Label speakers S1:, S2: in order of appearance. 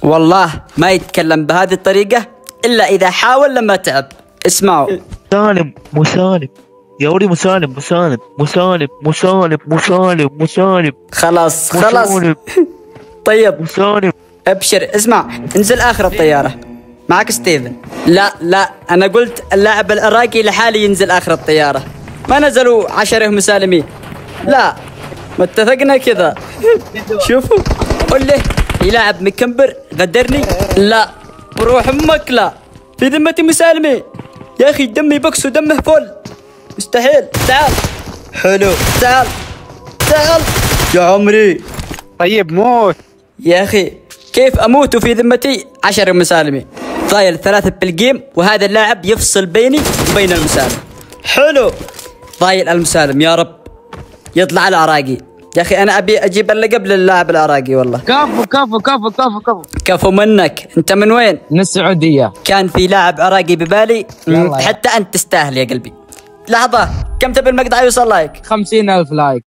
S1: والله ما يتكلم بهذه الطريقة إلا إذا حاول لما تعب. اسمعوا.
S2: مسالم مسالم يا ولي، مسالم مسالم مسالم مسالم مسالم مسالم.
S1: خلاص
S2: مسالم.
S1: طيب
S2: مسالم.
S1: ابشر. اسمع، انزل آخر الطيارة معك ستيفن. لا أنا قلت اللاعب العراقي لحالي ينزل آخر الطيارة، ما نزلوا 10 مسالمين. لا، ما اتفقنا كذا. شوفوا، قل له في لاعب مكمبر غدرني. لا وروح امك، لا في ذمتي مسالمي يا اخي، دمي بكس ودمه فل، مستحيل. تعال. حلو، تعال يا عمري.
S3: طيب موت
S1: يا اخي كيف اموت وفي ذمتي 10 مسالمي؟ ضايل 3 بالجيم، وهذا اللاعب يفصل بيني وبين المسالم. حلو، ضايل المسالم. يا رب يطلع العراقي. يا اخي انا ابي اجيب اللقب للاعب العراقي والله.
S3: كفو كفو كفو كفو كفو.
S1: كفو منك. انت من وين؟
S3: من السعودية.
S1: كان في لاعب عراقي ببالي. حتى انت تستاهل يا قلبي. لحظة، كم تبي المقطع يوصل لايك؟
S3: 50,000 لايك.